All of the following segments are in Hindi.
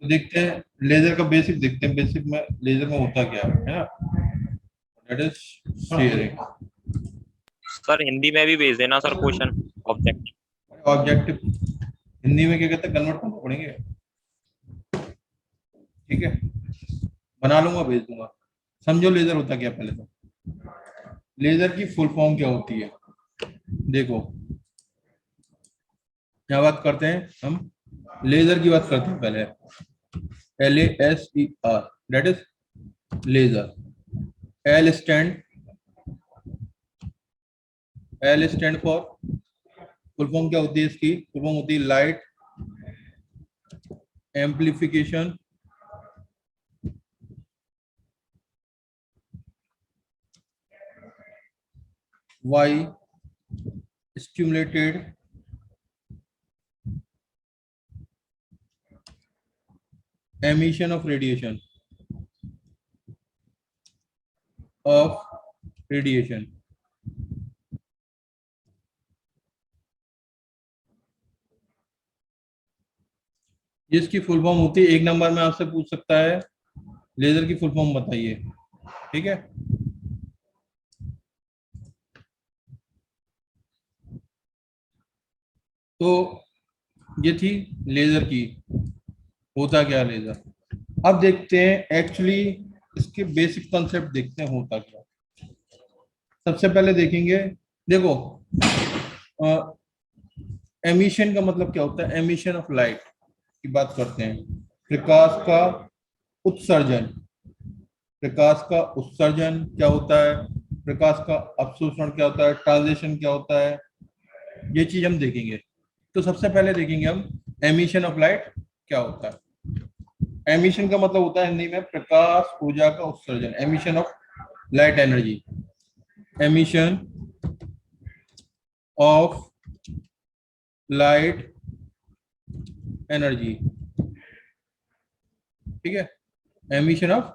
तो देखते हैं लेजर का बेसिक, देखते हैं बेसिक में लेजर में होता क्या है ना। That is sharing. Sir Hindi में भी भेज देना sir question object. Objective Hindi में क्या कहते हैं, कन्वर्ट करना पड़ेंगे। ठीक है, बना लूंगा, भेज दूंगा। समझो लेजर होता क्या पहले तो। लेजर की फुल फॉर्म क्या होती है, देखो। क्या बात करते हैं हम, लेजर की बात करते हैं पहले। LASER, that is laser. L stand L stand for, full form क्या होती है इसकी, फुल फॉर्म होती है light amplification by stimulated emission of radiation। जिसकी फुल फॉर्म होती है, एक नंबर में आपसे पूछ सकता है लेजर की फुल फॉर्म बताइए। ठीक है, तो ये थी लेजर की, होता क्या लेजर। अब देखते हैं एक्चुअली इसके बेसिक कंसेप्ट, देखते हैं होता क्या। सबसे पहले देखेंगे, देखो एमिशन का मतलब क्या होता है, एमिशन ऑफ लाइट की बात करते हैं। प्रकाश का उत्सर्जन, प्रकाश का उत्सर्जन क्या होता है, प्रकाश का अवशोषण क्या होता है, ट्रांजिशन क्या होता है, ये चीज हम देखेंगे। तो सबसे पहले देखेंगे हम एमिशन ऑफ लाइट क्या होता है। एमिशन का मतलब होता है हिंदी में प्रकाश ऊर्जा का उत्सर्जन, emission of light energy, emission of light energy. ठीक है, एमिशन ऑफ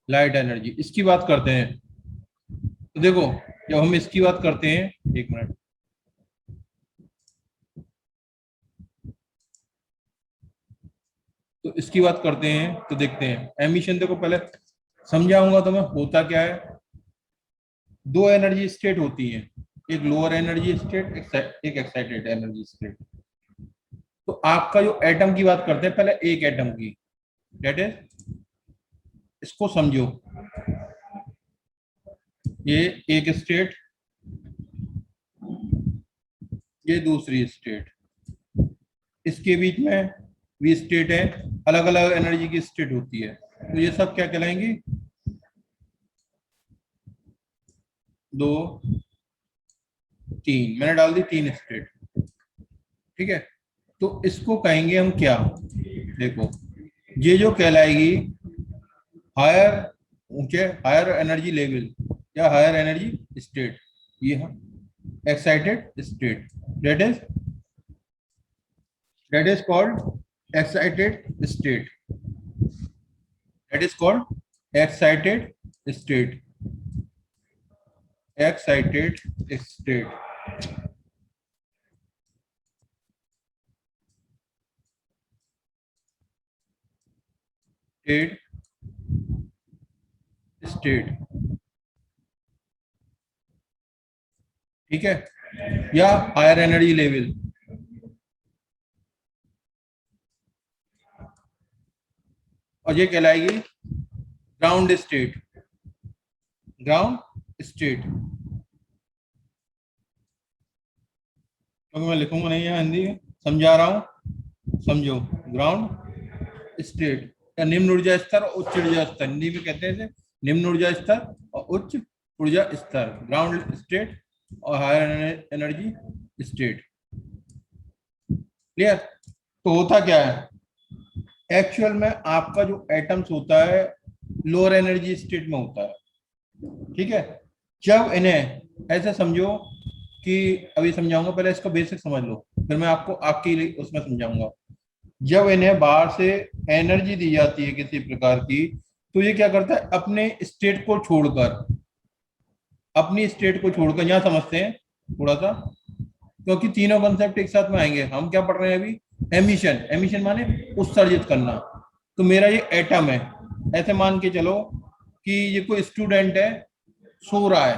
लाइट एनर्जी, इसकी बात करते हैं। तो देखो, जब हम इसकी बात करते हैं, एक मिनट, तो इसकी बात करते हैं तो देखते हैं एमिशन। देखो पहले समझाऊंगा तो मैं होता क्या है। दो एनर्जी स्टेट होती हैं, एक लोअर एनर्जी स्टेट, एक एक्साइटेड एनर्जी स्टेट। तो आपका जो एटम की बात करते हैं पहले, एक एटम की, डेट इज, इसको समझो, ये एक स्टेट, ये दूसरी स्टेट, इसके बीच में भी स्टेट है, अलग अलग एनर्जी की स्टेट होती है। तो ये सब क्या कहलाएंगी, दो, तीन, मैंने डाल दी तीन स्टेट। ठीक है, तो इसको कहेंगे हम क्या, देखो ये जो कहलाएगी हायर, ऊंचे हायर एनर्जी लेवल या हायर एनर्जी स्टेट, ये हम excited state, that is called excited state, that is called excited state, excited state. State state, ठीक है, या हायर एनर्जी लेवल। और ये कहलाएगी ग्राउंड स्टेट, ग्राउंड स्टेट, क्योंकि मैं लिखूंगा नहीं है हिंदी में, समझा रहा हूं, समझो। ग्राउंड स्टेट या निम्न ऊर्जा स्तर और उच्च ऊर्जा स्तर, हिंदी में कहते हैं इसे निम्न ऊर्जा स्तर और उच्च ऊर्जा स्तर, ग्राउंड स्टेट और हायर एनर्जी स्टेट। क्लियर। तो होता क्या है, एक्चुअल में आपका जो एटम्स होता है लोअर एनर्जी स्टेट में होता है। ठीक है, जब इन्हें ऐसे समझो कि, अभी समझाऊंगा, पहले इसका बेसिक समझ लो, फिर मैं आपको आपके लिए उसमें समझाऊंगा। जब इन्हें बाहर से एनर्जी दी जाती है किसी प्रकार की, तो ये क्या करता है, अपने स्टेट को छोड़कर, अपनी स्टेट को छोड़कर, यहाँ समझते हैं थोड़ा सा, क्योंकि तीनों कंसेप्ट एक साथ में आएंगे। हम क्या पढ़ रहे हैं अभी, एमिशन, एमिशन माने उत्सर्जित करना। तो मेरा ये एटम है, ऐसे मान के चलो कि ये कोई स्टूडेंट है, सो रहा है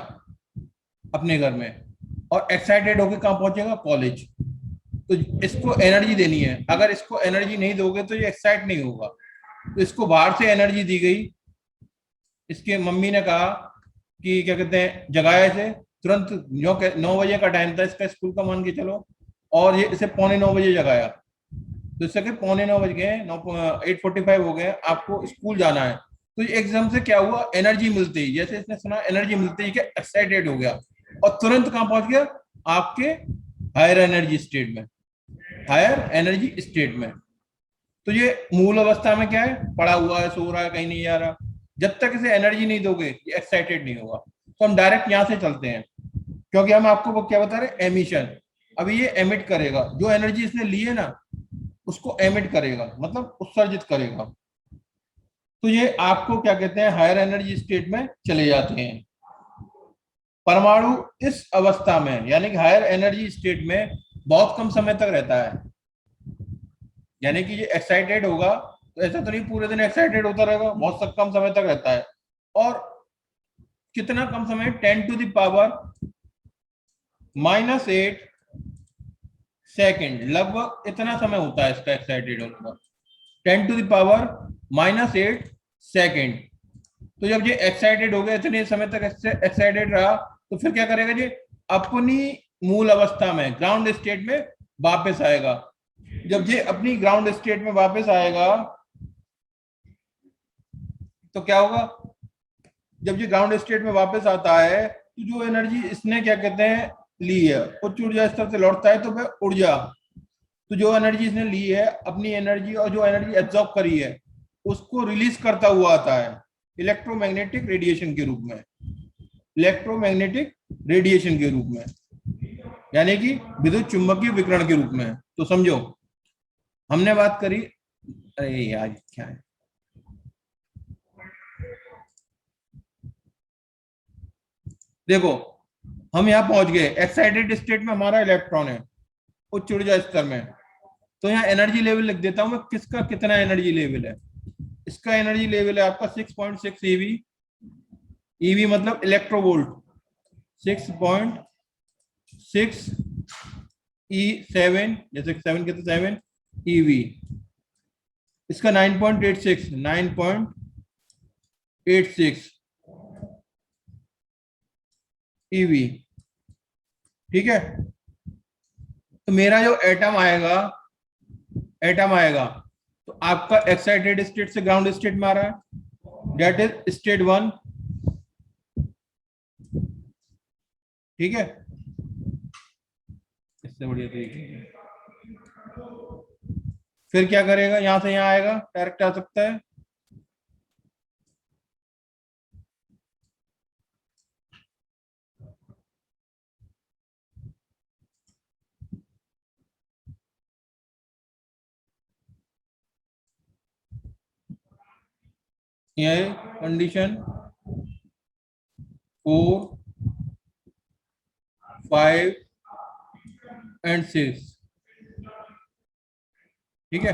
अपने घर में, और एक्साइटेड होकर कहाँ पहुंचेगा, कॉलेज। तो इसको एनर्जी देनी है, अगर इसको एनर्जी नहीं दोगे तो ये एक्साइट नहीं होगा। तो इसको बाहर से एनर्जी दी गई, इसके मम्मी ने कहा कि क्या कहते हैं, जगाया इसे तुरंत। 9 बजे का टाइम था इसका स्कूल का, मान के चलो, और ये इसे 8:45 जगाया। तो इससे 9:45 बज गए, 8:45 हो गए, आपको स्कूल जाना है। तो ये एकदम से क्या हुआ, एनर्जी मिलते ही, जैसे इसने सुना एनर्जी मिलते ही क्या एक्साइटेड हो गया, और तुरंत कहाँ पहुंच गया, आपके हायर एनर्जी स्टेट में, हायर एनर्जी स्टेट में। तो ये मूल अवस्था में क्या है, पड़ा हुआ है, सो रहा है, कहीं नहीं जा रहा। जब तक इसे एनर्जी नहीं दोगे ये एक्साइटेड नहीं होगा। तो हम डायरेक्ट यहां से चलते हैं, क्योंकि हम आपको वो क्या बता रहे, एमिशन। अभी ये एमिट करेगा, जो एनर्जी इसने ली है ना उसको एमिट करेगा, मतलब उत्सर्जित करेगा। तो ये आपको क्या कहते हैं, हायर एनर्जी स्टेट में चले जाते हैं। परमाणु इस अवस्था में यानी कि हायर एनर्जी स्टेट में बहुत कम समय तक रहता है। यानी कि ये एक्साइटेड होगा तो ऐसा तो नहीं पूरे दिन एक्साइटेड होता रहेगा, बहुत कम समय तक रहता है। और कितना कम समय, 10⁻⁻⁸ सेकेंड, लगभग इतना समय होता है इसका एक्साइटेड होने का, 10⁻⁻8 सेकेंड। तो जब ये एक्साइटेड हो गया, इतने समय तक एक्साइटेड रहा, तो फिर क्या करेगा जी, अपनी मूल अवस्था में, ग्राउंड स्टेट में वापस आएगा। जब ये अपनी ग्राउंड स्टेट में वापस आएगा तो क्या होगा, जब ये ग्राउंड स्टेट में वापस आता है तो जो एनर्जी इसने क्या कहते हैं ली है, उच्च ऊर्जा स्तर से लौटता है तो वह ऊर्जा, तो जो एनर्जी इसने ली है अपनी एनर्जी, और जो एनर्जी एब्जॉर्ब करी है उसको रिलीज करता हुआ आता है इलेक्ट्रोमैग्नेटिक रेडिएशन के रूप में, इलेक्ट्रोमैग्नेटिक रेडिएशन के रूप में, यानी कि विद्युत चुंबकीय विकिरण के रूप में। तो समझो हमने बात करी, अरे यार क्या है, देखो हम यहाँ पहुंच गए, एक्साइटेड स्टेट में हमारा इलेक्ट्रॉन है उच्च ऊर्जा स्तर में। तो यहाँ एनर्जी लेवल लिख देता हूं मैं, किसका कितना एनर्जी लेवल है। इसका एनर्जी लेवल है आपका 6.6 ईवी, ईवी मतलब इलेक्ट्रोवोल्ट, 6.6 E7, जैसे 7 के तो 7 ईवी। इसका 9.86 ईवी, ठीक है। तो मेरा जो एटम आएगा तो आपका एक्साइटेड स्टेट से ग्राउंड स्टेट में आ रहा है, डेट इज स्टेट 1, ठीक है। इससे बढ़िया तरीके, फिर क्या करेगा, यहां से यहां आएगा, डायरेक्ट आ सकता है। यह कंडीशन 4, 5 एंड 6, ठीक है।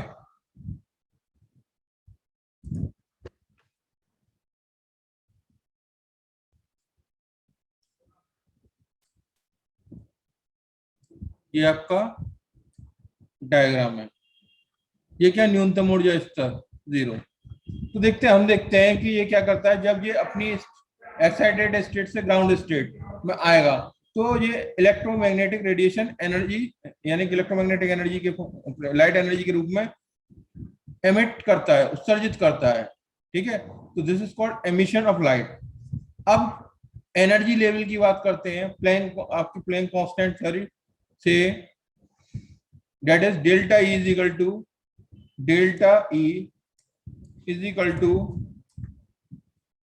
ये आपका डायग्राम है। ये क्या, न्यूनतम ऊर्जा स्तर 0। तो हम देखते हैं कि ये क्या करता है, जब ये अपनी एक्साइटेड स्टेट से ग्राउंड स्टेट में आएगा तो ये इलेक्ट्रोमैग्नेटिक रेडिएशन एनर्जी, यानी कि इलेक्ट्रोमैग्नेटिक एनर्जी के, लाइट एनर्जी के रूप में एमिट करता है, उत्सर्जित करता है, ठीक है। तो this is called emission of light. अब एनर्जी लेवल की बात करते हैं, प्लैंक, आपकी प्लैंक कांस्टेंट थ्योरी से, that is delta E is equal to, delta E is equal to,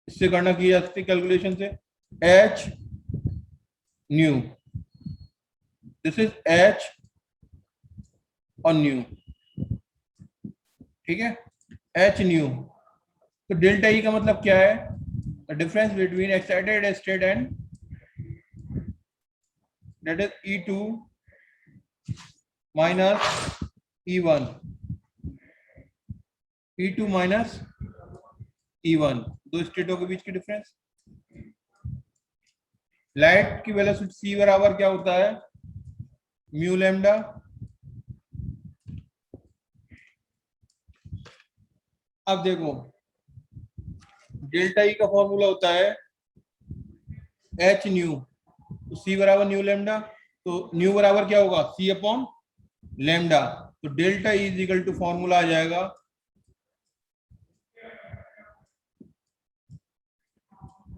इससे गणना की जा सकती है कैलकुलेशन से, H nu, this is H और न्यू, ठीक है, एच न्यू। तो डेल्टा ई का मतलब क्या है, the difference between excited state and, that is E2 minus E1, E2 minus E1, दो स्टेटों के बीच की डिफरेंस। लाइट की वेलोसिटी C बराबर क्या होता है, म्यू लैम्डा। अब देखो डेल्टा ई का फॉर्मूला होता है एच न्यू, तो सी बराबर न्यू लैम्डा, तो न्यू बराबर क्या होगा, सी अपॉन लैम्डा। तो delta E is equal to formula आ जाएगा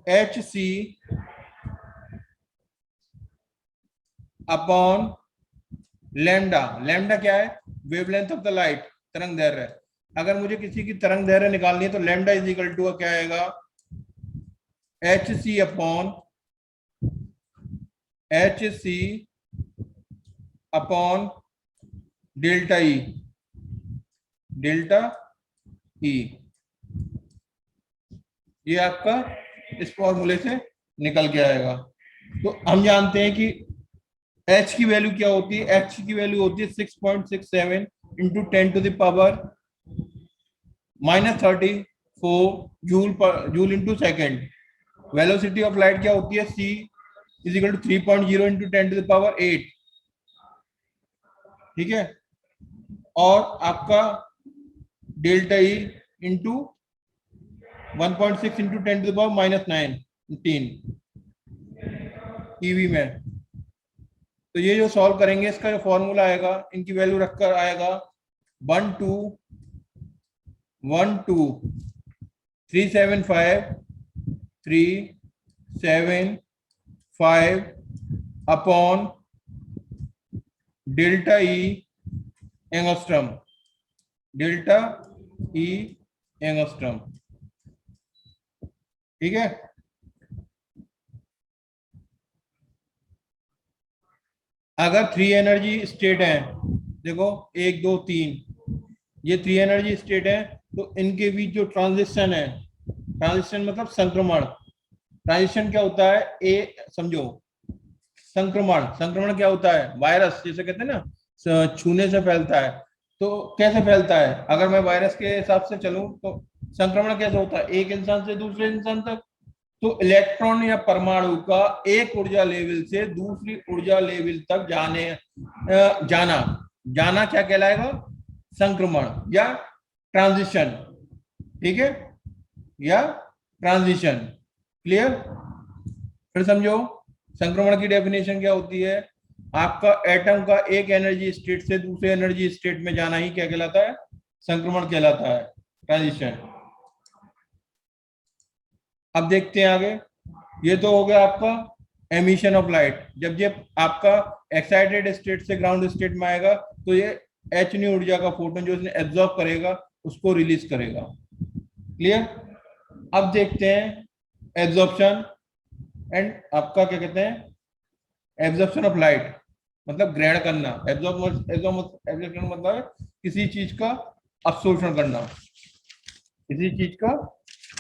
H C upon lambda. Lambda क्या है, वेवलेंथ ऑफ द लाइट, तरंग दैर्ध्य। अगर मुझे किसी की तरंग दैर्ध्य निकालनी है तो लैम्डा इज इक्वल टू क्या आएगा, H C upon H C upon delta E, delta E. ये आपका इस फॉर्मूले से निकल के आएगा। तो हम जानते हैं कि एच की वैल्यू क्या होती है, एच की वैल्यू होती है 6.67 into 10 to the power -34 joule into second. Velocity of light क्या होती है, C is equal to 3.0 into 10 to the power 8। ठीक है, और आपका delta E into 1.6 into 10 to the power -19 eV में। तो ये जो सॉल्व करेंगे इसका जो फॉर्मूला आएगा, इनकी वैल्यू रखकर आएगा 12375 अपॉन डेल्टा ई एंगस्ट्रम, डेल्टा ई एंगस्ट्रम। ठीक है, अगर 3 एनर्जी स्टेट है, देखो 1 2 3, ये 3 एनर्जी स्टेट है, तो इनके बीच जो ट्रांजिशन है, ट्रांजिशन मतलब संक्रमण। ट्रांजिशन क्या होता है, ए समझो, संक्रमण, संक्रमण क्या होता है, वायरस जैसे कहते हैं ना, छूने से फैलता है। तो कैसे फैलता है, अगर मैं वायरस के हिसाब से चलूं तो संक्रमण कैसे होता है, एक इंसान से दूसरे इंसान तक। तो इलेक्ट्रॉन या परमाणु का एक ऊर्जा लेवल से दूसरी ऊर्जा लेवल तक जाना जाना क्या कहलाएगा, संक्रमण या ट्रांजिशन। ठीक है, या ट्रांजिशन। क्लियर, फिर समझो संक्रमण की डेफिनेशन क्या होती है, आपका एटम का एक एनर्जी स्टेट से दूसरे एनर्जी स्टेट में जाना ही क्या कहलाता है, संक्रमण कहलाता है, ट्रांजिशन। अब देखते हैं आगे, ये तो हो गया आपका एमिशन ऑफ लाइट। जब ये आपका एक्साइटेड स्टेट से ग्राउंड स्टेट में आएगा तो ये एच न्यू ऊर्जा का फोटोन जो इसने एब्जॉर्ब करेगा उसको रिलीज करेगा। क्लियर, अब देखते हैं एब्जॉर्प्शन एंड आपका क्या कहते हैं, एब्जॉर्प्शन ऑफ लाइट मतलब ग्रहण करना। एब्जॉर्प्शन मतलब किसी चीज का अवशोषण करना, किसी चीज का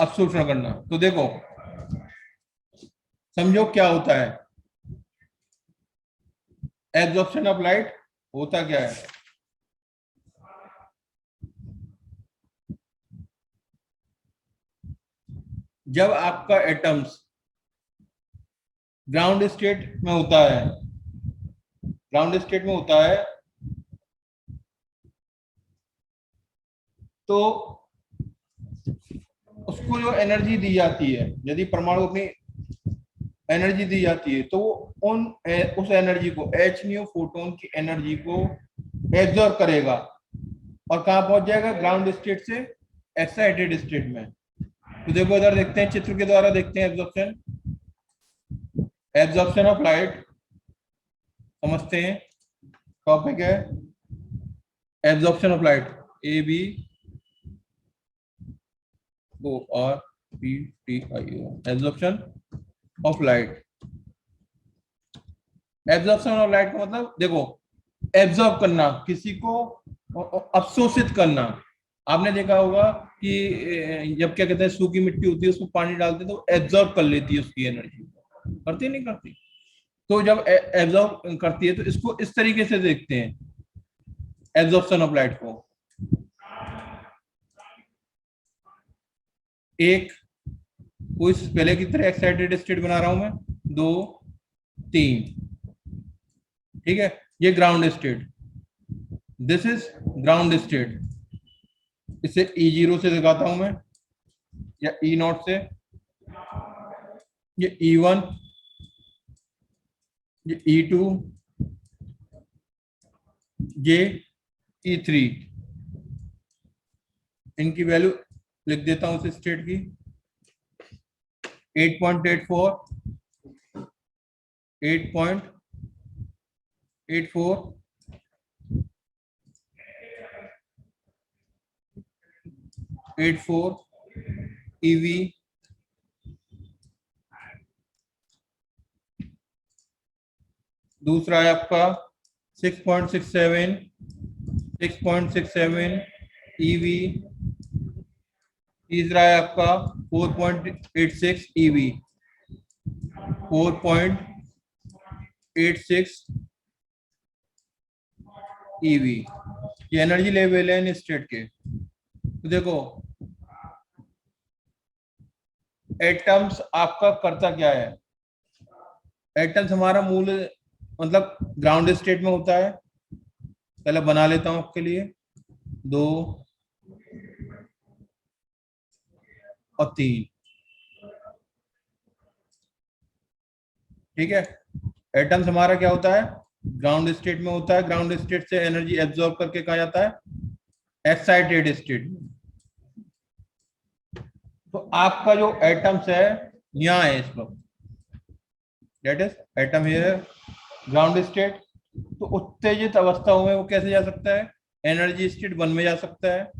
अवशोषण करना। तो देखो समझो क्या होता है एब्जॉर्प्शन ऑफ लाइट, होता क्या है, जब आपका एटम्स ग्राउंड स्टेट में होता है, ग्राउंड स्टेट में होता है, तो उसको जो एनर्जी दी जाती है, यदि परमाणु अपनी एनर्जी दी जाती है तो वो उस एनर्जी को, एच न्यू फोटोन की एनर्जी को एब्जॉर्ब करेगा और कहां पहुंच जाएगा, ग्राउंड स्टेट से एक्साइटेड स्टेट में। तो देखो इधर देखते हैं, चित्र के द्वारा देखते हैं एब्जॉर्प्शन, एब्जॉर्प्शन ऑफ लाइट समझते हैं। टॉपिक है absorption of light, ABORPTIO, absorption of light. Absorption of light का मतलब देखो, एब्जॉर्ब करना, किसी को अवशोषित करना। आपने देखा होगा कि जब क्या कहते हैं सूखी मिट्टी होती है उसमें पानी डालते तो एब्जॉर्ब कर लेती है उसकी एनर्जी, करती नहीं करती। तो जब एब्जॉर्ब करती है तो इसको इस तरीके से देखते हैं एब्जॉर्प्शन ऑफ लाइट को। एक, कोई पहले की तरह एक्साइटेड स्टेट बना रहा हूं मैं, 2 3, ठीक है। ये ground state, this is ground state. इसे E0 से दिखाता हूं मैं, या E0 से। ये E1, ये E2, ये E3। इनकी वैल्यू लिख देता हूं इस स्टेट की, 8.84, 8.84, 84 EV, दूसरा है आपका 6.67, 6.67 EV, तीसरा है आपका 4.86 EV, 4.86 EV। ये एनर्जी लेवल है इन स्टेट के। तो देखो एटम्स आपका करता क्या है, एटम्स हमारा मूल मतलब ग्राउंड स्टेट में होता है। पहले बना लेता हूं आपके लिए, 2 और 3, ठीक है। एटम्स हमारा क्या होता है, ग्राउंड स्टेट में होता है। ग्राउंड स्टेट से एनर्जी एब्जॉर्ब करके कहा जाता है एक्साइटेड स्टेट। तो आपका जो एटम्स है यहाँ है इस वक्त, that is atom here, ground state. तो उत्तेजित अवस्थाओं में वो कैसे जा सकता है, एनर्जी स्टेट 1 में जा सकता है,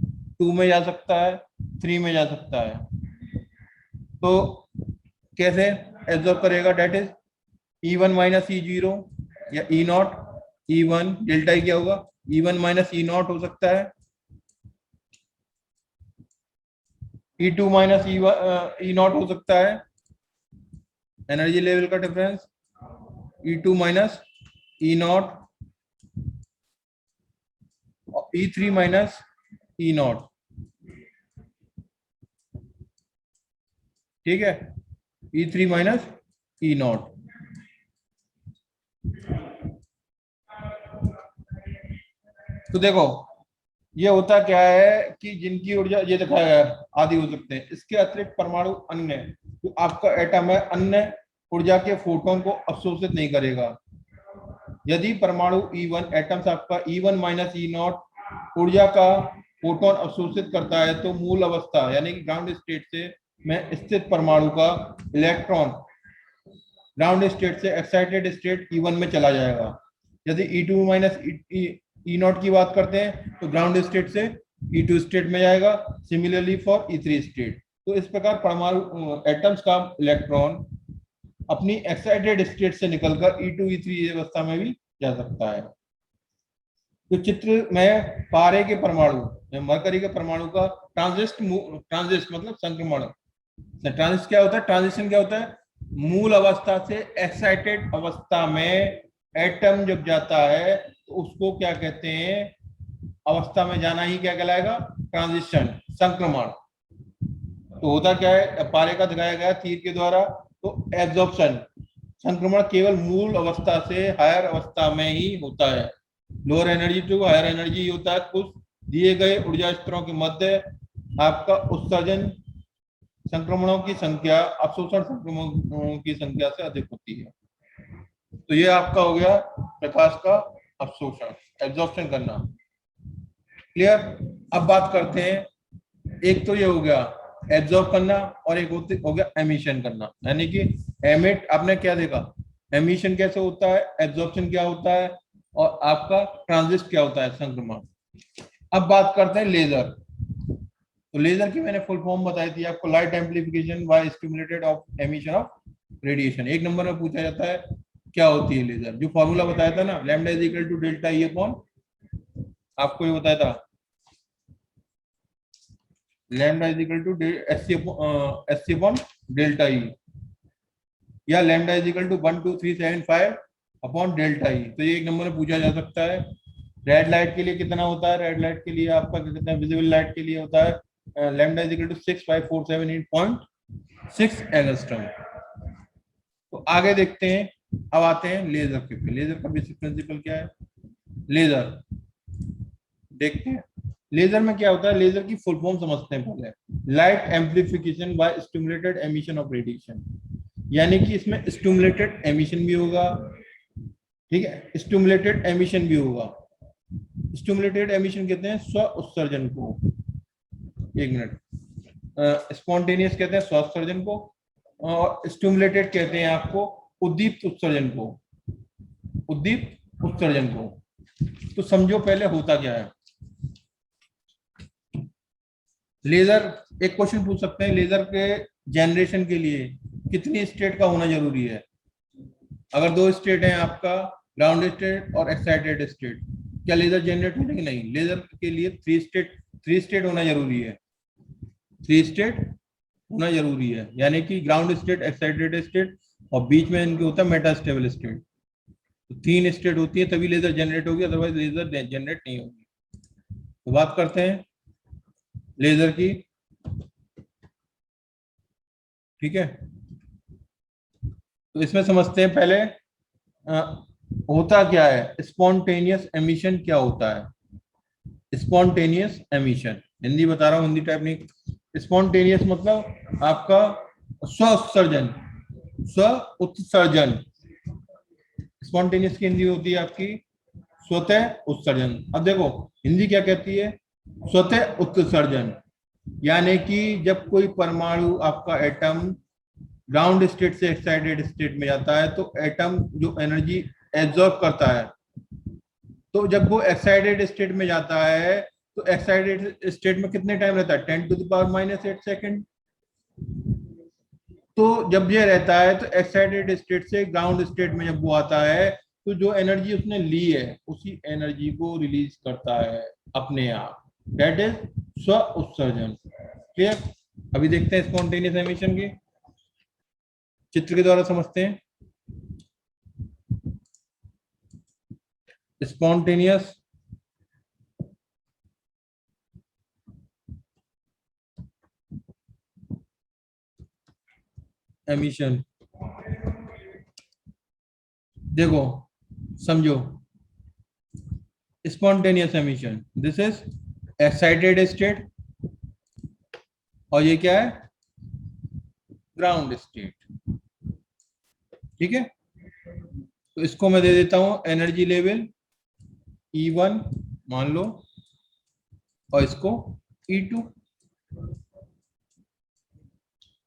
2 में जा सकता है, 3 में जा सकता है। तो कैसे एब्जॉर्ब करेगा, date is E1 minus E0 या E0। E1 डेल्टा क्या होगा, E1 माइनस E0 हो सकता है, E2 माइनस E0 हो सकता है, एनर्जी लेवल का डिफरेंस E2 माइनस E0, और E3 माइनस E0, ठीक है। E3 minus E0। तो देखो ये होता क्या है कि जिनकी ऊर्जा ये दिखाया गया है, आदि हो सकते हैं। इसके अतिरिक्त परमाणु अन्य, जो आपका एटम है, अन्य ऊर्जा के फोटोन को अवशोषित नहीं करेगा। यदि परमाणु E1 एटम्स आपका E1 माइनस E0 ऊर्जा का फोटोन अवशोषित करता है, तो मूल अवस्था यानी कि ग्राउंड स्टेट से में स्थित परमाणु का इलेक्ट्रॉन ग्राउंड स्टेट से एक्साइटेड स्टेट E1 में चला जाएगा। यदि E2 माइनस E0 की बात करते हैं तो ग्राउंड स्टेट से E2 स्टेट में जाएगा। Similarly for E3 state. तो इस प्रकार परमाणु एटम्स का इलेक्ट्रॉन अपनी एक्साइटेड स्टेट से निकलकर E2 E3 अवस्था में भी जा सकता है। तो चित्र में पारे के परमाणु, मरकरी के परमाणु का ट्रांजिस्ट मतलब संक्रमण। ट्रांजिस्ट क्या होता है, ट्रांजिशन क्या होता है, मूल अवस्था से एक्साइटेड अवस्था में एटम जब जाता है तो उसको क्या कहते हैं, अवस्था में जाना ही क्या कहलाएगा, ट्रांजिशन, संक्रमण। तो होता क्या है, पारे का दिखाया गया तीर के द्वारा। तो एब्जॉर्प्शन, संक्रमण केवल मूल अवस्था से हायर अवस्था में ही होता है। Lower energy to higher energy होता है, कुछ दिए गए ऊर्जा स्तरों के मध्य आपका उत्सर्जन संक्रमणों की संख्या अवशोषण संक्रमणों की संख्या से अधिक होती है। तो ये आपका हो गया प्रकाश का अवशोषण, एब्जॉर्प्शन करना। क्लियर। अब बात करते हैं, एक तो ये हो गया एब्जॉर्ब करना और एक हो गया एमिशन करना। यानी कि एमिट आपने क्या देखा, एमिशन कैसे होता है, एब्जॉर्प्शन क्या होता है, और आपका ट्रांजिस्ट क्या होता है, संक्रमण। अब बात करते हैं लेजर। तो लेजर की मैंने फुल फॉर्म बताई थी आपको, light amplification by stimulated of emission of radiation. एक नंबर में पूछा जाता है क्या होती है लेजर। जो फॉर्मूला बताया था ना, lambda is equal to delta E upon, आपको ये बताया था, lambda is equal to S C upon delta E, या lambda is equal to 12375 upon delta E. तो ये एक नंबर में पूछा जा सकता है। रेड लाइट के लिए कितना होता है, रेड लाइट के लिए आपका क्या कहते हैं, विजिबल लाइट के लिए होता है lambda is equal to 65478.6 angstrom. तो आगे देखते हैं, अब आते हैं लेजर के पे। लेजर का बेसिक प्रिंसिपल क्या है? लेजर देखते हैं, लेजर में क्या होता है। लेजर की फुल फॉर्म समझते हैं पहले। Light amplification by stimulated emission of radiation, यानी कि इसमें स्टिमुलेटेड एमिशन भी होगा, ठीक है, स्टिमुलेटेड एमिशन भी होगा। स्टिमुलेटेड एमिशन कहते हैं स्व उत्सर्जन को, एक मिनट, स्पॉन्टेनियस कहते हैं स्व उत्सर्जन को, और स्टिमुलेटेड कहते हैं आपको उद्दीप्त उत्सर्जन को, उद्दीप्त उत्सर्जन को। तो समझो पहले होता क्या है। लेजर, एक क्वेश्चन पूछ सकते हैं, लेजर के जनरेशन के लिए कितनी स्टेट का होना जरूरी है? अगर दो स्टेट है आपका, ग्राउंड स्टेट और एक्साइटेड स्टेट, क्या लेजर जनरेट हो जाएगी? नहीं, लेजर के लिए थ्री स्टेट होना जरूरी है, थ्री स्टेट होना जरूरी है, यानी कि ग्राउंड स्टेट, एक्साइटेड स्टेट, और बीच में इनके होता है मेटास्टेबल स्टेट। तो तीन स्टेट होती है तभी लेजर जनरेट होगी, अदरवाइज लेजर जनरेट नहीं होगी। तो बात करते हैं लेजर की, ठीक है। तो इसमें समझते हैं पहले होता क्या है, स्पॉन्टेनियस एमिशन क्या होता है। स्पॉन्टेनियस एमिशन, हिंदी बता रहा हूँ, हिंदी टाइप नहीं। स्पॉन्टेनियस मतलब आपका स्व उत्सर्जन, स्व उत्सर्जन। स्पॉन्टेनियस की हिंदी होती है आपकी स्वतः उत्सर्जन। अब देखो हिंदी क्या कहती है, स्वतः उत्सर्जन, यानी कि जब कोई परमाणु आपका एटम ग्राउंड स्टेट से एक्साइटेड स्टेट में जाता है तो एटम जो एनर्जी एब्जॉर्ब करता है, तो जब वो एक्साइटेड स्टेट में जाता है तो एक्साइटेड स्टेट में कितने टाइम रहता है? 10⁻⁻⁸ सेकेंड। तो जब ये रहता है तो एक्साइटेड स्टेट से ग्राउंड स्टेट में जब वो आता है तो जो एनर्जी उसने ली है उसी एनर्जी को रिलीज करता है अपने आप, दैट इज स्व उत्सर्जन। क्लियर? अभी देखते हैं स्पॉन्टेनियस एमिशन की, चित्र के द्वारा समझते हैं। स्पॉन्टेनियस एमिशन, देखो समझो, spontaneous emission, this is excited state और ये क्या है? ग्राउंड स्टेट, ठीक है। तो इसको मैं दे देता हूं एनर्जी लेवल E1 मान लो, और इसको E2।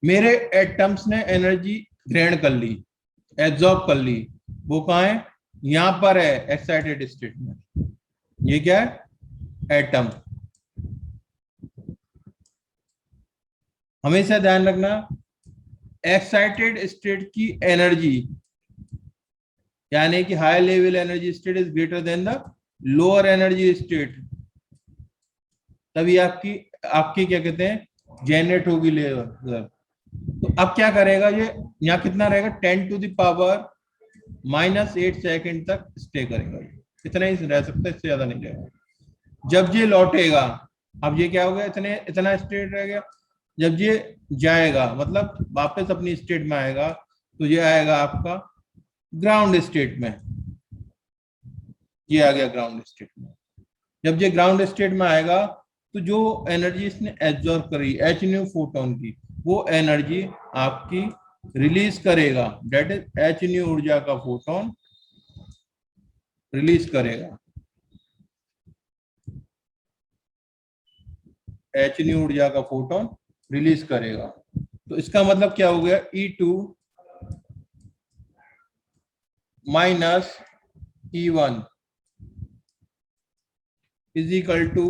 मेरे एटम्स ने एनर्जी ग्रहण कर ली, एब्जॉर्ब कर ली, वो कहाँ है? यहां पर है एक्साइटेड स्टेट में। ये क्या है? एटम। हमेशा ध्यान रखना, एक्साइटेड स्टेट की एनर्जी, यानी कि high level energy state is greater than the lower energy state, तभी आपकी आपकी क्या कहते हैं, जनरेट होगी लेवल। तो अब क्या करेगा ये, यहाँ कितना रहेगा? 10⁻⁻⁸ सेकेंड तक स्टे करेगा, इतना ही रह सकता है, इससे ज्यादा नहीं रहेगा। जब ये लौटेगा, अब ये क्या हो गया, इतना स्टेट रह गया। जब ये जाएगा मतलब वापस अपनी स्टेट में आएगा, तो ये आएगा आपका ग्राउंड स्टेट में, ये आ गया ग्राउंड स्टेट में। जब ये ग्राउंड स्टेट में आएगा तो जो एनर्जी इसने एब्जॉर्ब करी h फोटोन की, वो एनर्जी आपकी रिलीज करेगा, दैट इज h ऊर्जा का फोटोन रिलीज करेगा, h ऊर्जा का फोटोन रिलीज करेगा। तो इसका मतलब क्या हो गया, E2 minus E1 is equal to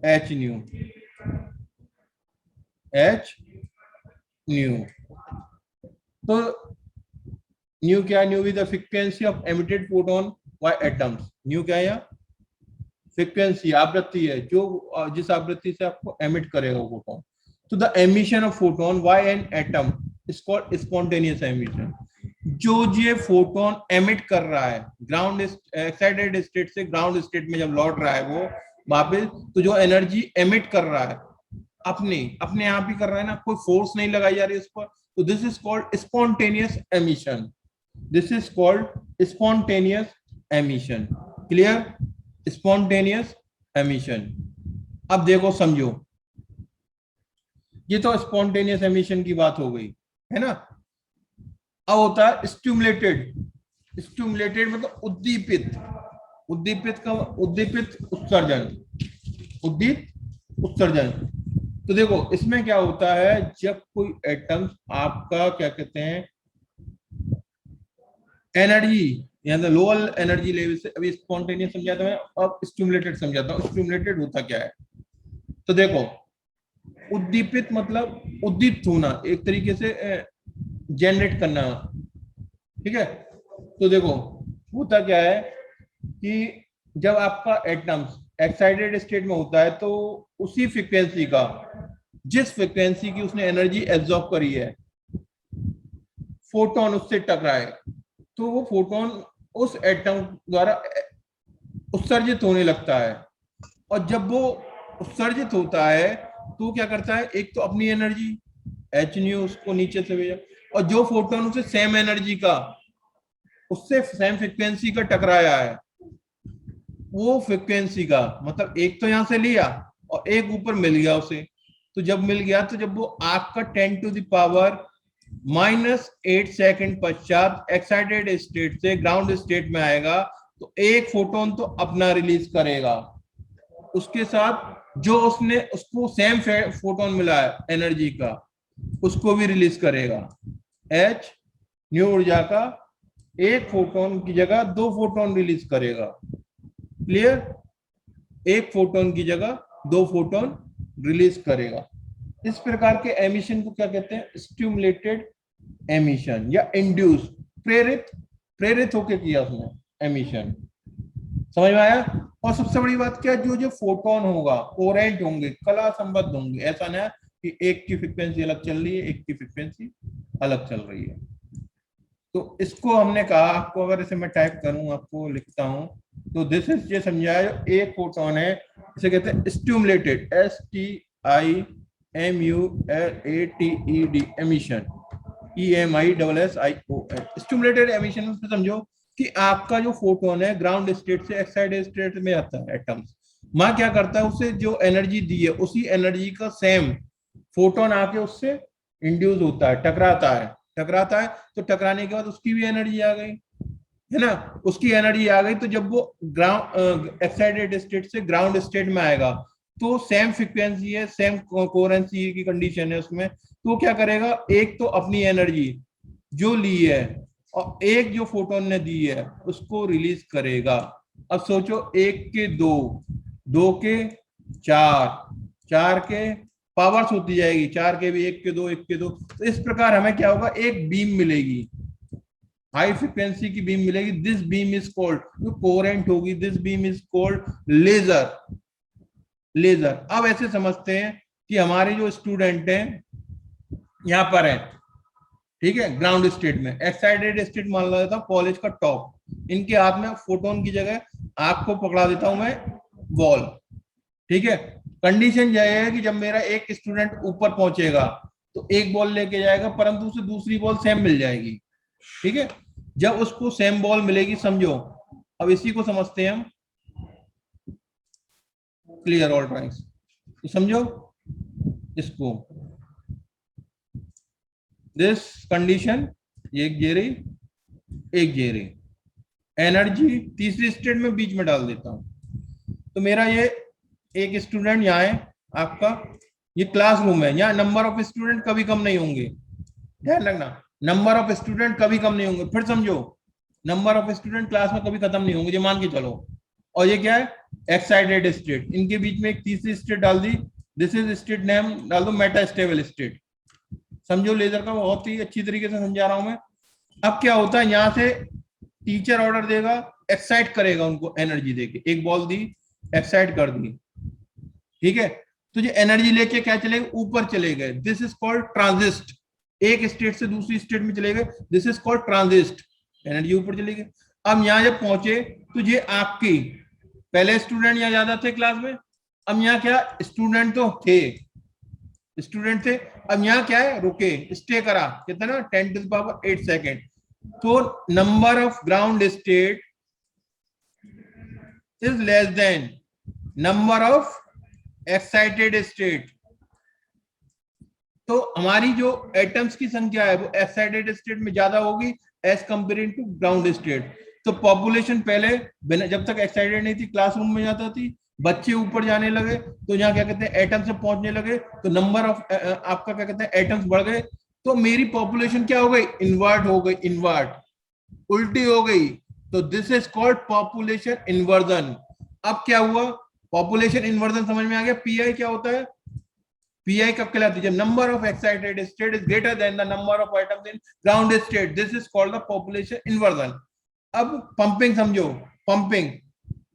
h nu. तो न्यू क्या है? Nu is the frequency of emitted photon by atoms. Nu क्या है? फ्रीक्वेंसी, आवृत्ति है, जो जिस आवृत्ति से आपको एमिट करेगा फोटोन। तो the emission of photon by an atom is called spontaneous emission. जो ये फोटोन एमिट कर रहा है ग्राउंड एक्साइटेड स्टेट से ग्राउंड स्टेट में जब लौट रहा है वो वापस, तो जो एनर्जी एमिट कर रहा है अपने अपने आप ही कर रहा है ना, कोई फोर्स नहीं लगाई जा रही उस पर, तो this is called spontaneous emission. This is called spontaneous emission. Clear? Spontaneous emission. अब देखो समझो, ये तो स्पॉन्टेनियस एमिशन की बात हो गई है ना। अब होता है स्टिमुलेटेड। स्टिमुलेटेड मतलब उद्दीपित। उद्दीपित का उद्दीपित उत्सर्जन। उद्दीप उत्सर्जन। तो देखो इसमें क्या होता है, जब कोई एटम आपका क्या कहते हैं एनर्जी यानी लोअर एनर्जी लेवल से, अभी स्पॉन्टेनियस समझाता मैं, अब स्टिमुलेटेड समझाता हूँ। स्टिमुलेटेड होता क्या है, तो देखो उद्दीपित मतलब उद्दीप्त होना, एक तरीके से जनरेट करना। ठीक है, तो देखो होता क्या है कि जब आपका एटम्स एक्साइटेड स्टेट में होता है तो उसी फ्रीक्वेंसी का, जिस फ्रीक्वेंसी की उसने एनर्जी एब्जॉर्ब करी है, फोटोन उससे टकराएगा, तो वो फोटोन उस एटम द्वारा उत्सर्जित होने लगता है। और जब वो उत्सर्जित होता है तो क्या करता है, एक तो अपनी एनर्जी एच न्यू उसको नीचे से भेजा, और जो फोटोन उसे सेम एनर्जी का, उससे सेम फ्रीक्वेंसी का टकराया है, वो फ्रीक्वेंसी का मतलब एक तो यहां से लिया और एक ऊपर मिल गया उसे। तो जब मिल गया तो जब वो आपका 10⁻⁻8 सेकंड पश्चात एक्साइटेड स्टेट से ग्राउंड स्टेट में आएगा, तो एक फोटोन तो अपना रिलीज करेगा, उसके साथ जो उसने उसको सेम फोटोन मिला है एनर्जी का, उसको भी रिलीज करेगा। एच न्यू ऊर्जा का एक फोटोन की जगह दो फोटोन रिलीज करेगा। क्लियर? एक फोटोन की जगह दो फोटोन रिलीज करेगा। इस प्रकार के एमिशन को क्या कहते हैं, स्टिमुलेटेड एमिशन या इंड्यूस, प्रेरित, प्रेरित होकर किया उसने एमिशन। समझ में आया? और सबसे बड़ी बात क्या, जो जो फोटोन होगा कोरेंट होंगे, कला संबद्ध होंगे, ऐसा ना कि एक की फ्रीक्वेंसी अलग चल रही है, एक की फ्रीक्वेंसी अलग चल रही है। तो इसको हमने कहा, आपको अगर इसे मैं टाइप करूं, आपको लिखता हूं, तो दिस इज, ये समझाया, एक फोटोन है, इसे कहते हैं stimulated, STIMULATED emission, EMISSION। Stimulated emission में समझो कि आपका जो फोटोन है ग्राउंड स्टेट से एक्साइटेड स्टेट में आता है एटम्स, वहां क्या करता है, उसे जो एनर्जी दी है उसी एनर्जी का सेम फोटोन आके उससे इंड्यूस होता है, टकराता है। टकराता है तो टकराने के बाद उसकी भी एनर्जी आ गई, है ना, उसकी एनर्जी आ गई। तो जब वो ग्राउंड एक्साइटेड स्टेट से ग्राउंड स्टेट में आएगा, तो सेम फ्रीक्वेंसी है, सेम कोहेरेंसी की कंडीशन है उसमें, तो क्या करेगा, एक तो अपनी एनर्जी जो ली है और एक जो फोटोन ने दी है उसको रिलीज करेगा। अब सोचो, एक के दो, दो के चार, चार के पावर्स होती जाएगी, चार के भी, एक के दो, एक के दो। तो इस प्रकार हमें क्या होगा, एक बीम मिलेगी, हाई फ्रीक्वेंसी की बीम मिलेगी। दिस बीम इज कॉल्ड, जो कोरेंट होगी, this beam is called laser. Laser. अब ऐसे समझते हैं कि हमारे जो स्टूडेंट हैं यहां पर है, ठीक है, ग्राउंड स्टेट में, एक्साइटेड स्टेट मान लेता हूं कॉलेज का टॉप, इनके हाथ में फोटोन की जगह आपको पकड़ा देता हूं मैं बॉल। ठीक है, कंडीशन यह है कि जब मेरा एक स्टूडेंट ऊपर पहुंचेगा तो एक बॉल लेके जाएगा, परंतु उसे दूसरी बॉल सेम मिल जाएगी। ठीक है, जब उसको सेम बॉल मिलेगी, समझो, अब इसी को समझते हैं हम, क्लियर ऑल ड्राइंग्स, समझो इसको, दिस कंडीशन, एक जे रही, एक जे रही, एनर्जी तीसरी स्टेट में बीच में डाल देता हूं। तो मेरा ये एक स्टूडेंट यहाँ है आपका, ये क्लासरूम है, यहाँ नंबर ऑफ स्टूडेंट कभी कम नहीं होंगे, ध्यान रखना, नंबर ऑफ स्टूडेंट कभी कम नहीं होंगे। फिर समझो, नंबर ऑफ स्टूडेंट क्लास में कभी खत्म नहीं होंगे, ये मान के चलो। और ये क्या है, एक्साइटेड स्टेट, इनके बीच में एक तीसरी स्टेट डाल दी, दिस इज स्टेट नेम डाल दो मेटा स्टेबल स्टेट। समझो लेजर का बहुत ही अच्छी तरीके से समझा रहा हूं मैं। अब क्या होता है, यहां से टीचर ऑर्डर देगा, एक्साइट करेगा उनको एनर्जी देके, एक बॉल दी, एक्साइट कर दी, ठीक है, तो ये एनर्जी लेके क्या चले गए, ऊपर चले गए, दिस इज कॉल्ड ट्रांजिस्ट। एक स्टेट से दूसरी स्टेट में चले गए, दिस इज कॉल्ड ट्रांजिस्ट, एनर्जी ऊपर चली गई। अब यहां जब पहुंचे तो ये आपकी, पहले स्टूडेंट यहाँ ज्यादा थे क्लास में, अब यहाँ क्या, स्टूडेंट तो थे स्टूडेंट थे। अब यहाँ क्या है, रुके, स्टे करा, कितना 10⁸ सेकेंड। तो number of ground state is less than number of excited state. तो हमारी जो एटम्स की संख्या है वो एक्साइटेड स्टेट में ज्यादा होगी as comparing to ground state. तो पॉपुलेशन पहले जब तक एक्साइटेड नहीं थी, क्लासरूम में जाता थी, बच्चे ऊपर जाने लगे तो यहाँ क्या कहते हैं एटम से पहुंचने लगे, तो नंबर ऑफ आपका क्या कहते हैं एटम्स बढ़ गए, तो मेरी पॉपुलेशन क्या हो गई, इन्वर्ट हो गई, इन्वर्ट, उल्टी हो गई। तो this is called population inversion. अब क्या हुआ, पॉपुलेशन इन्वर्जन समझ में आ गया। पीआई क्या होता है, पीआई कब कहलाती है, जब number of excited state is greater than the number of atoms in ground state, this is called the population inversion. अब पंपिंग समझो, पंपिंग,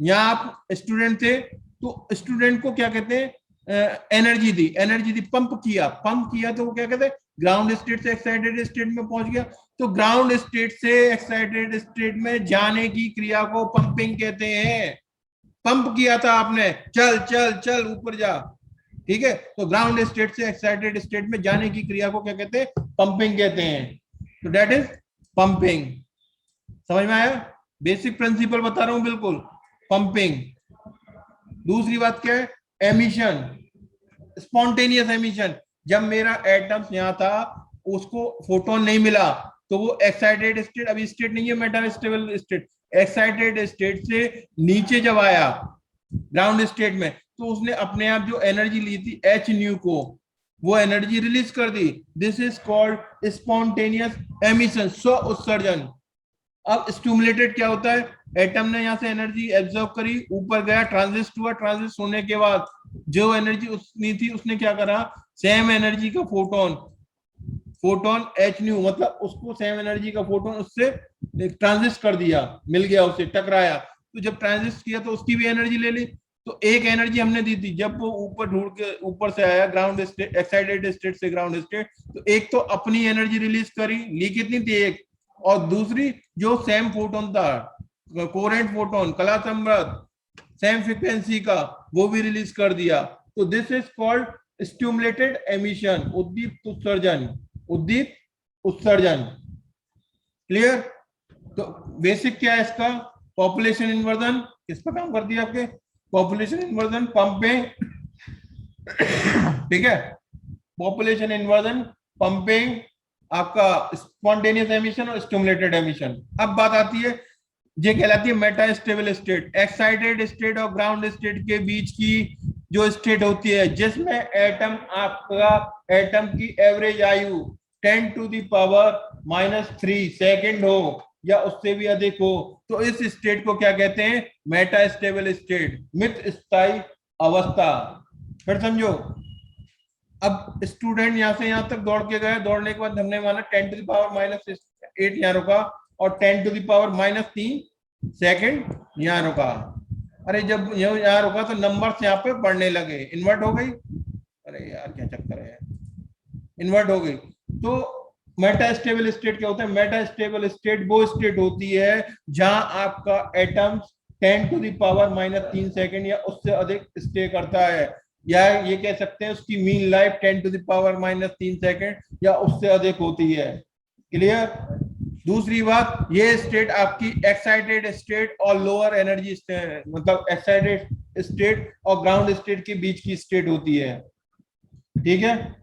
यहाँ आप स्टूडेंट थे तो स्टूडेंट को क्या कहते हैं, एनर्जी दी, एनर्जी दी, पंप किया तो वो क्या कहते हैं ग्राउंड स्टेट से एक्साइटेड स्टेट में पहुंच गया। तो ग्राउंड स्टेट से एक्साइटेड स्टेट में जाने की क्रिया को पंपिंग कहते हैं। पंप किया था आपने, चल चल चल ऊपर जा, ठीक है। तो ग्राउंड स्टेट से एक्साइटेड स्टेट में जाने की क्रिया को क्या कहते हैं, पंपिंग कहते हैं। तो दैट इज पंपिंग। समझ में आया, बेसिक प्रिंसिपल बता रहा हूं बिल्कुल, पंपिंग। दूसरी बात क्या है, एमिशन, स्पॉन्टेनियस एमिशन। जब मेरा एटम्स यहाँ था, उसको फोटोन नहीं मिला, तो वो एक्साइटेड स्टेट, अभी स्टेट नहीं है Meta stable state, excited state से नीचे जब आया ग्राउंड स्टेट में, तो उसने अपने आप जो एनर्जी ली थी एच न्यू को, वो एनर्जी रिलीज कर दी। This is called spontaneous emission, स्व उत्सर्जन। अब स्टिमुलेटेड क्या होता है, एटम ने यहां से एनर्जी एब्जॉर्ब करी, ऊपर गया, ट्रांजिस्ट हुआ, ट्रांजिस्ट होने के बाद जो एनर्जी उसने थी उसने क्या करा, सेम एनर्जी का फोटोन, फोटोन एच न्यू, मतलब उसको सेम एनर्जी का फोटोन उससे ट्रांजिस्ट कर दिया, मिल गया, उससे टकराया। तो जब ट्रांजिस्ट किया तो उसकी भी एनर्जी ले ली। तो एक एनर्जी हमने दी थी जब वो ऊपर ढूंढ के ऊपर से आया ग्राउंड स्टेट, एक्साइटेड स्टेट से ग्राउंड स्टेट, तो एक तो अपनी एनर्जी रिलीज करी, ली कितनी थी एक, और दूसरी जो सेम फोटोन था, कोरेंट फोटोन, कला समृद्ध, सेम फ्रीक्वेंसी का, वो भी रिलीज कर दिया। तो this is called stimulated emission, उद्दीप्त उत्सर्जन, उद्दीप्त उत्सर्जन। क्लियर। तो बेसिक क्या है इसका, पॉपुलेशन इन्वर्जन किस पर काम करती है आपके, पॉपुलेशन इन्वर्जन पंपिंग, ठीक है, पॉपुलेशन इन्वर्जन, पंपिंग, आपका स्पॉन्टेनियस एमिशन और स्टिमुलेटेड एमिशन। अब बात आती है, ये कहलाती है Meta stable state. Excited state और ग्राउंड स्टेट के बीच की जो स्टेट होती है, जिसमें एटम, आपका एटम की एवरेज आयु 10⁻³ सेकेंड हो या उससे भी अधिक हो, तो इस स्टेट को क्या कहते हैं, मेटा स्टेबल स्टेट, मित स्थायी अवस्था। फिर समझो, अब स्टूडेंट यहां से यहां तक दौड़ के गए, दौड़ने के बाद हमने माना 10⁻⁸ यहाँ रुका और 10⁻³ सेकेंड यहाँ रुका। अरे जब यहाँ रुका तो नंबर्स यहाँ पे बढ़ने लगे, इन्वर्ट हो गई, अरे यार क्या चक्कर है, इन्वर्ट हो गई। तो मेटा स्टेबल स्टेट क्या होता है, मेटा स्टेबल स्टेट वो स्टेट होती है जहां आपका एटम्स 10⁻³ सेकेंड या उससे अधिक स्टे करता है, या ये कह सकते हैं उसकी मीन लाइफ 10⁻³ सेकेंड या उससे अधिक होती है। क्लियर। दूसरी बात, ये स्टेट आपकी एक्साइटेड स्टेट और लोअर एनर्जी स्टेट, मतलब एक्साइटेड स्टेट और ग्राउंड स्टेट के बीच की स्टेट होती है, ठीक है,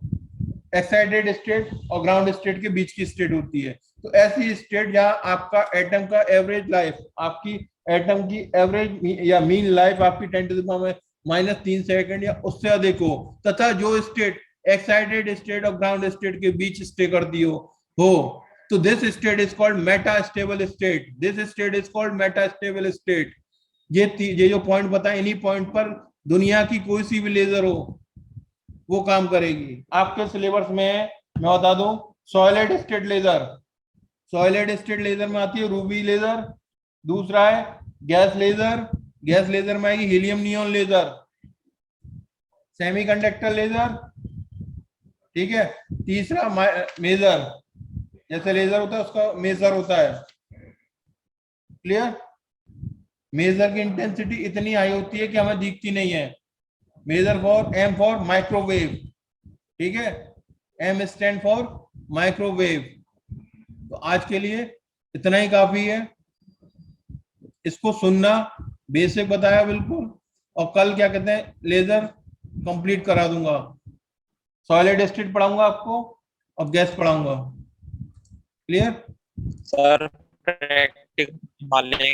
एक्साइटेड स्टेट और ग्राउंड स्टेट के बीच की स्टेट होती है। तो ऐसी स्टेट जहां आपका एटम का एवरेज लाइफ, आपकी एटम की एवरेज या मीन लाइफ आपकी 10⁻³ सेकेंड या उससे अधिक हो, तथा जो स्टेट एक्साइटेड स्टेट और ग्राउंड स्टेट के बीच स्टे करती हो, तो this state is called Meta stable state, this state is called Meta stable state. ये जो पॉइंट बताए, इन्हीं पॉइंट पर दुनिया की कोई सी भी लेजर हो वो काम करेगी। आपके सिलेबस में मैं बता दूं, solid state laser, solid state laser में आती है रूबी लेजर, दूसरा है गैस लेजर, गैस लेजर में आएगी helium neon laser, semiconductor laser, ठीक है, तीसरा मेजर, जैसे लेजर होता है उसका मेजर होता है। क्लियर। मेजर की इंटेंसिटी इतनी हाई होती है कि हमें दिखती नहीं है। Maser for, M for microwave, ठीक है, एम स्टैंड फॉर माइक्रोवेव। तो आज के लिए इतना ही काफी है, इसको सुनना, बेसिक बताया बिल्कुल, और कल क्या कहते हैं लेजर कंप्लीट करा दूंगा, सॉलिड स्टेट पढ़ाऊंगा आपको और गैस पढ़ाऊंगा। क्लियर? सर प्रैक्टिकल वाले